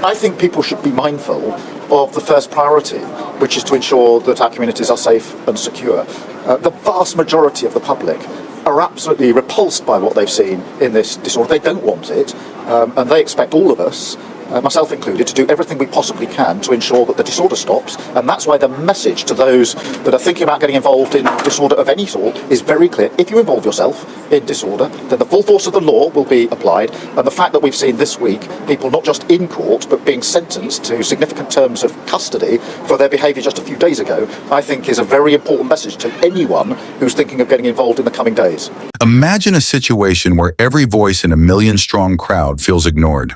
I think people should be mindful of the first priority, which is to ensure that our communities are safe and secure. The vast majority of the public are absolutely repulsed by what they've seen in this disorder. They don't want it, and they expect all of us, myself included, to do everything we possibly can to ensure that the disorder stops. And that's why the message to those that are thinking about getting involved in disorder of any sort is very clear. If you involve yourself in disorder, then the full force of the law will be applied. And the fact that we've seen this week people not just in court but being sentenced to significant terms of custody for their behaviour just a few days ago, I think is a very important message to anyone who's thinking of getting involved in the coming days. Imagine a situation where every voice in a million-strong crowd feels ignored,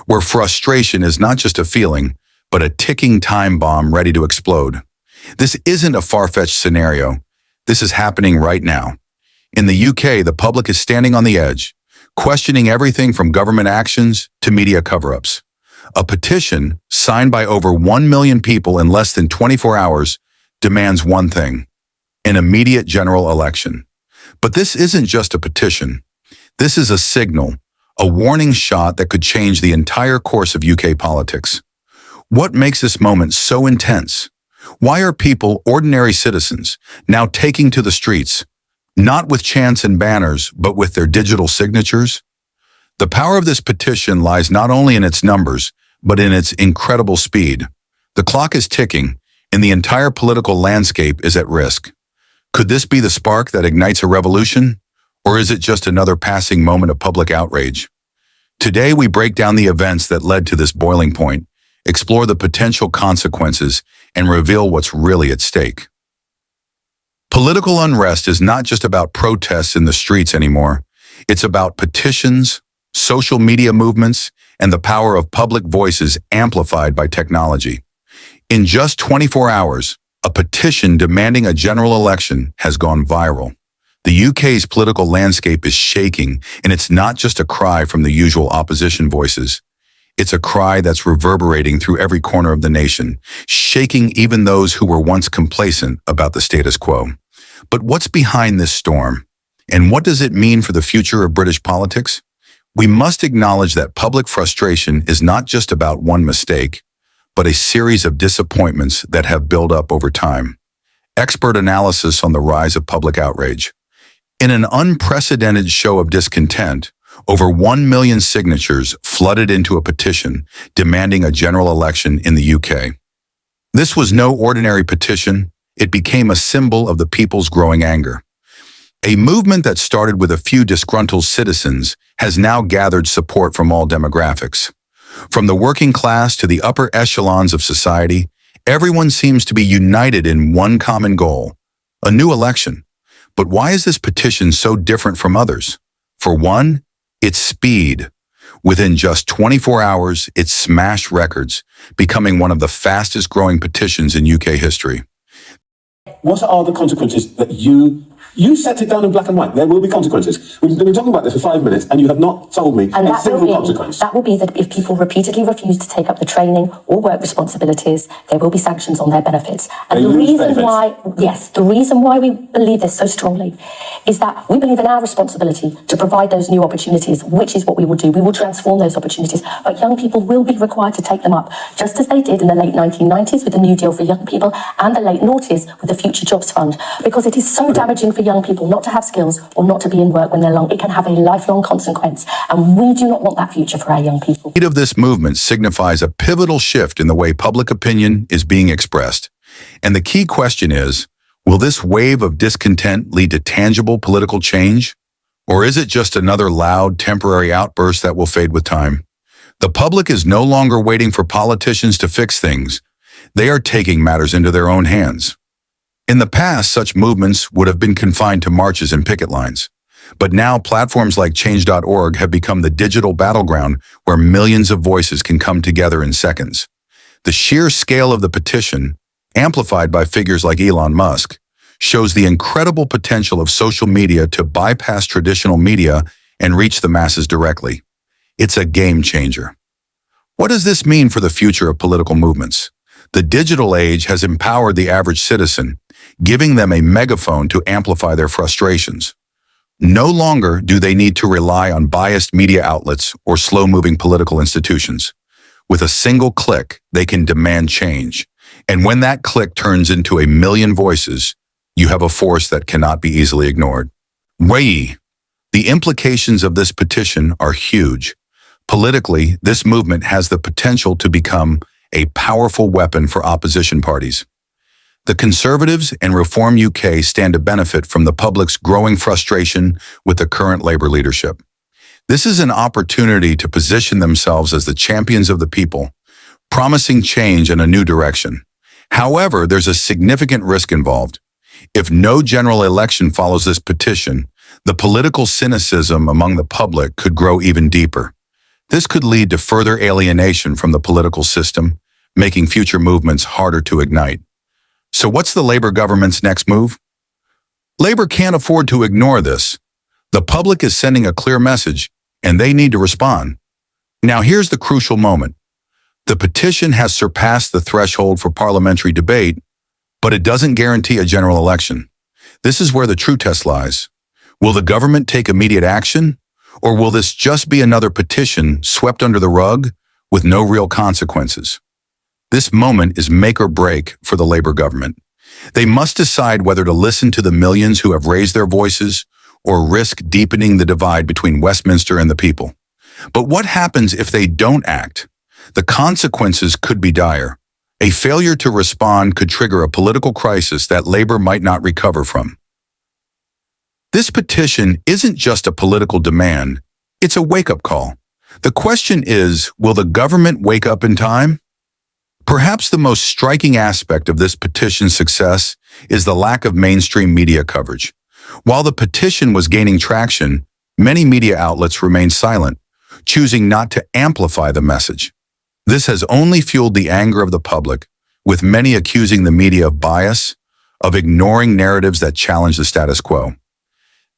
where frustration is not just a feeling, but a ticking time bomb ready to explode. This isn't a far-fetched scenario. This is happening right now. In the UK, the public is standing on the edge, questioning everything from government actions to media cover-ups. A petition signed by over 1 million people in less than 24 hours demands one thing: an immediate general election. But this isn't just a petition. This is a signal, a warning shot that could change the entire course of UK politics. What makes this moment so intense? Why are people, ordinary citizens, now taking to the streets, not with chants and banners, but with their digital signatures? The power of this petition lies not only in its numbers, but in its incredible speed. The clock is ticking, and the entire political landscape is at risk. Could this be the spark that ignites a revolution? Or is it just another passing moment of public outrage? Today, we break down the events that led to this boiling point, explore the potential consequences, and reveal what's really at stake. Political unrest is not just about protests in the streets anymore. It's about petitions, social media movements, and the power of public voices amplified by technology. In just 24 hours, a petition demanding a general election has gone viral. The UK's political landscape is shaking, and it's not just a cry from the usual opposition voices. It's a cry that's reverberating through every corner of the nation, shaking even those who were once complacent about the status quo. But what's behind this storm? And what does it mean for the future of British politics? We must acknowledge that public frustration is not just about one mistake, but a series of disappointments that have built up over time. Expert analysis on the rise of public outrage. In an unprecedented show of discontent, over 1 million signatures flooded into a petition demanding a general election in the UK. This was no ordinary petition. It became a symbol of the people's growing anger. A movement that started with a few disgruntled citizens has now gathered support from all demographics. From the working class to the upper echelons of society, everyone seems to be united in one common goal: a new election. But why is this petition so different from others? For one, its speed. Within just 24 hours, it smashed records, becoming one of the fastest growing petitions in UK history. What are the consequences that you set it down in black and white? There will be consequences. We've been talking about this for 5 minutes, and you have not told me a single consequence. That will be that if people repeatedly refuse to take up the training or work responsibilities, there will be sanctions on their benefits. And the reason why we believe this so strongly is that we believe in our responsibility to provide those new opportunities, which is what we will do. We will transform those opportunities, but young people will be required to take them up, just as they did in the late 1990s with the New Deal for young people and the late noughties with the Future Jobs Fund, because it is so damaging for young people not to have skills or not to be in work when they're young. It can have a lifelong consequence, and we do not want that future for our young people. The speed of this movement signifies a pivotal shift in the way public opinion is being expressed. And the key question is, will this wave of discontent lead to tangible political change? Or is it just another loud, temporary outburst that will fade with time? The public is no longer waiting for politicians to fix things. They are taking matters into their own hands. In the past, such movements would have been confined to marches and picket lines. But now platforms like Change.org have become the digital battleground where millions of voices can come together in seconds. The sheer scale of the petition, amplified by figures like Elon Musk, shows the incredible potential of social media to bypass traditional media and reach the masses directly. It's a game changer. What does this mean for the future of political movements? The digital age has empowered the average citizen, giving them a megaphone to amplify their frustrations. No longer do they need to rely on biased media outlets or slow-moving political institutions. With a single click, they can demand change. And when that click turns into a million voices, you have a force that cannot be easily ignored. The implications of this petition are huge. Politically, this movement has the potential to become a powerful weapon for opposition parties. The Conservatives and Reform UK stand to benefit from the public's growing frustration with the current Labour leadership. This is an opportunity to position themselves as the champions of the people, promising change in a new direction. However, there's a significant risk involved. If no general election follows this petition, the political cynicism among the public could grow even deeper. This could lead to further alienation from the political system, making future movements harder to ignite. So what's the Labour government's next move? Labour can't afford to ignore this. The public is sending a clear message, and they need to respond. Now here's the crucial moment. The petition has surpassed the threshold for parliamentary debate, but it doesn't guarantee a general election. This is where the true test lies. Will the government take immediate action, or will this just be another petition swept under the rug with no real consequences? This moment is make or break for the Labour government. They must decide whether to listen to the millions who have raised their voices or risk deepening the divide between Westminster and the people. But what happens if they don't act? The consequences could be dire. A failure to respond could trigger a political crisis that Labour might not recover from. This petition isn't just a political demand, it's a wake-up call. The question is, will the government wake up in time? Perhaps the most striking aspect of this petition's success is the lack of mainstream media coverage. While the petition was gaining traction, many media outlets remained silent, choosing not to amplify the message. This has only fueled the anger of the public, with many accusing the media of bias, of ignoring narratives that challenge the status quo.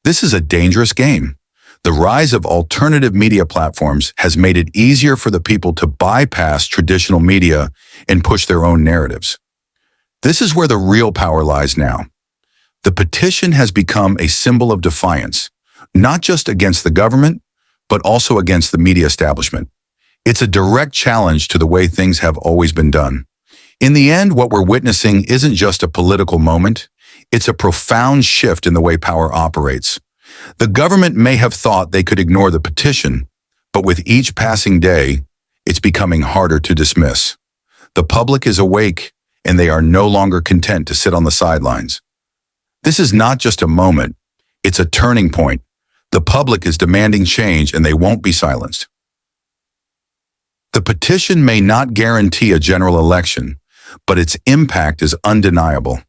This is a dangerous game. The rise of alternative media platforms has made it easier for the people to bypass traditional media and push their own narratives. This is where the real power lies now. The petition has become a symbol of defiance, not just against the government, but also against the media establishment. It's a direct challenge to the way things have always been done. In the end, what we're witnessing isn't just a political moment, it's a profound shift in the way power operates. The government may have thought they could ignore the petition, but with each passing day, it's becoming harder to dismiss. The public is awake, and they are no longer content to sit on the sidelines. This is not just a moment, it's a turning point. The public is demanding change, and they won't be silenced. The petition may not guarantee a general election, but its impact is undeniable.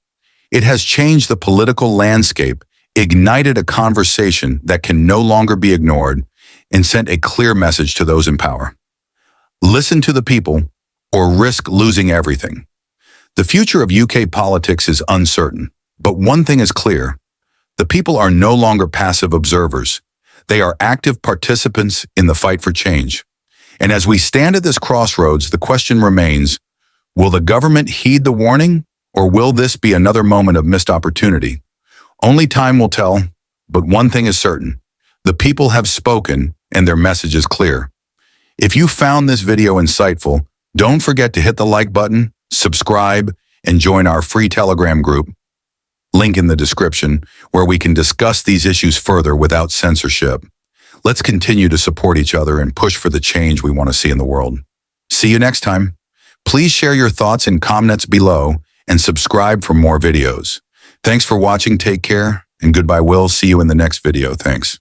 It has changed the political landscape, ignited a conversation that can no longer be ignored, and sent a clear message to those in power. Listen to the people, or risk losing everything. The future of UK politics is uncertain, but one thing is clear. The people are no longer passive observers. They are active participants in the fight for change. And as we stand at this crossroads, the question remains, will the government heed the warning, or will this be another moment of missed opportunity? Only time will tell, but one thing is certain. The people have spoken, and their message is clear. If you found this video insightful, don't forget to hit the like button, subscribe, and join our free Telegram group, link in the description, where we can discuss these issues further without censorship. Let's continue to support each other and push for the change we want to see in the world. See you next time. Please share your thoughts in comments below and subscribe for more videos. Thanks for watching, take care, and goodbye. We'll see you in the next video. Thanks.